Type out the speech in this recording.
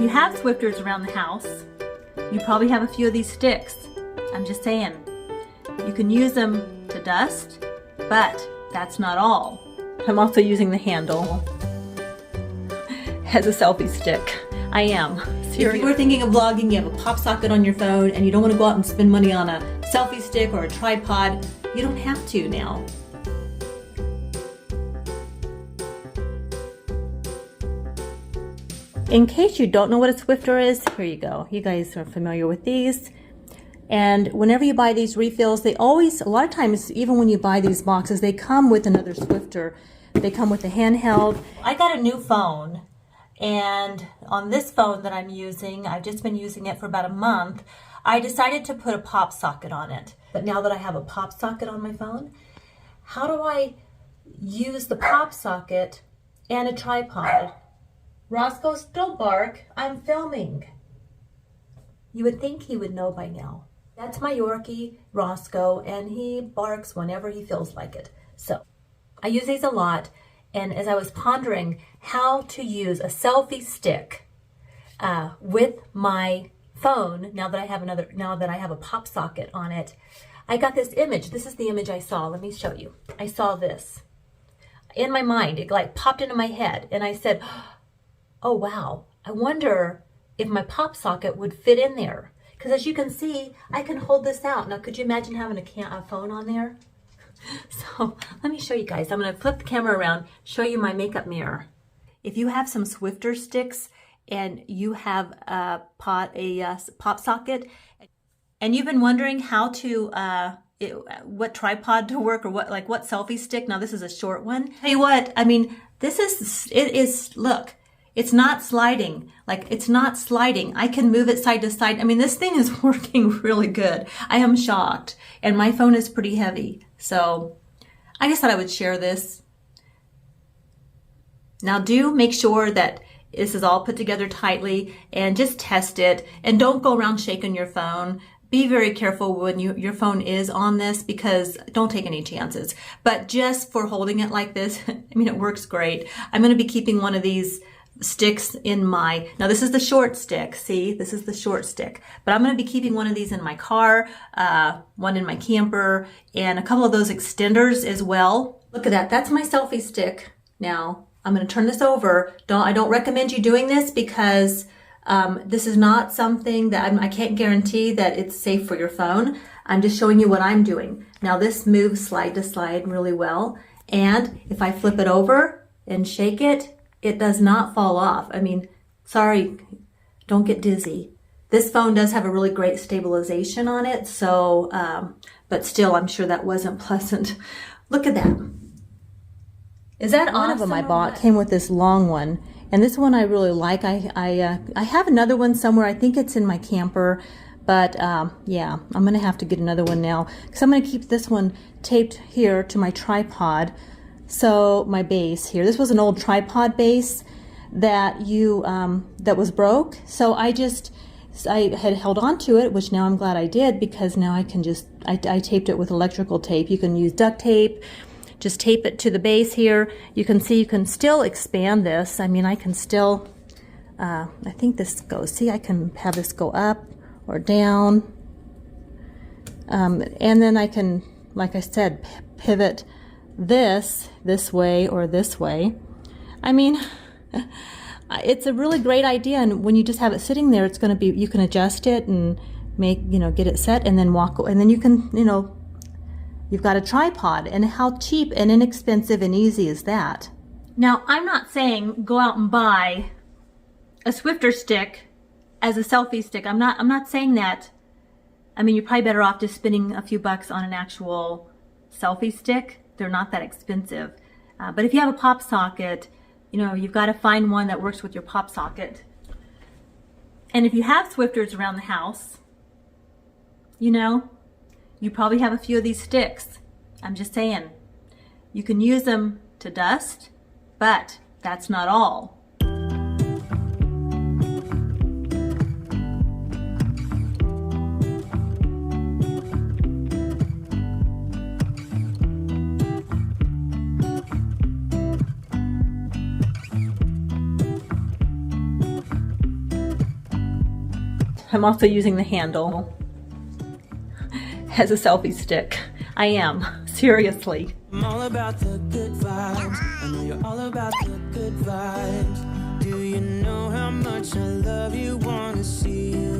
If you have Swifters around the house, you probably have a few of these sticks. I'm just saying. You can use them to dust, but that's not all. I'm also using the handle as a selfie stick. I am. Seriously. If you are thinking of vlogging, you have a pop socket on your phone, and you don't want to go out and spend money on a selfie stick or a tripod, you don't have to now. In case you don't know what a Swiffer is, here you go. You guys are familiar with these. And whenever you buy these refills, they always, a lot of times, even when you buy these boxes, they come with another Swiffer. They come with a handheld. I got a new phone, and on this phone that I'm using, I've just been using it for about a month, I decided to put a pop socket on it. But now that I have a pop socket on my phone, how do I use the pop socket and a tripod? Roscoe's don't bark. I'm filming. You would think he would know by now. That's my Yorkie, Roscoe, and he barks whenever he feels like it. So I use these a lot, and as I was pondering how to use a selfie stick with my phone, now that I have a pop socket on it, I got this image. This is the image I saw. Let me show you. I saw this in my mind. It like popped into my head, and I said, oh wow, I wonder if my pop socket would fit in there. Because as you can see, I can hold this out. Now, could you imagine having a phone on there? So let me show you guys. I'm going to flip the camera around, show you my makeup mirror. If you have some Swiffer sticks and you have a pop socket, and you've been wondering how to, what tripod to work, or what selfie stick. Now this is a short one. Tell you what, I mean, look. It's not sliding. It's not sliding. I can move it side to side. I mean, this thing is working really good. I am shocked. And my phone is pretty heavy. So I just thought I would share this. Now do make sure that this is all put together tightly, and just test it. And don't go around shaking your phone. Be very careful when your phone is on this, because don't take any chances. But just for holding it like this, I mean, it works great. I'm going to be keeping one of these sticks in now this is the short stick. See, this is the short stick, but I'm going to be keeping one of these in my car, one in my camper, and a couple of those extenders as well. Look at that. That's my selfie stick. Now I'm going to turn this over. I don't recommend you doing this, because this is not something that I can't guarantee that it's safe for your phone. I'm just showing you what I'm doing. Now this moves slide to slide really well, and if I flip it over and shake it, it does not fall off. I mean, sorry, don't get dizzy. This phone does have a really great stabilization on it, so, but still, I'm sure that wasn't pleasant. Look at that. Is that awesome? One of them I bought came with this long one, and this one I really like. I have another one somewhere. I think it's in my camper, but yeah, I'm gonna have to get another one now, because I'm gonna keep this one taped here to my tripod. So my base here, this was an old tripod base that that was broke. So I had held on to it, which now I'm glad I did, because now I can I taped it with electrical tape. You can use duct tape, just tape it to the base here. You can see you can still expand this. I mean, I can still, I think this goes, see, I can have this go up or down. And then I can, like I said, pivot this way or this way. I mean, it's a really great idea, and when you just have it sitting there, it's going to be, you can adjust it and get it set, and then and then you can, you've got a tripod. And how cheap and inexpensive and easy is that? Now, I'm not saying go out and buy a Swiffer stick as a selfie stick. I'm not saying that. I mean, you're probably better off just spending a few bucks on an actual selfie stick. They're not that expensive. But if you have a pop socket, you've got to find one that works with your pop socket. And if you have Swifters around the house, you probably have a few of these sticks. I'm just saying. You can use them to dust, but that's not all. I'm also using the handle as a selfie stick. I am, seriously. I'm all about the good vibes. I know you're all about the good vibes. Do you know how much I love you? Wanna see you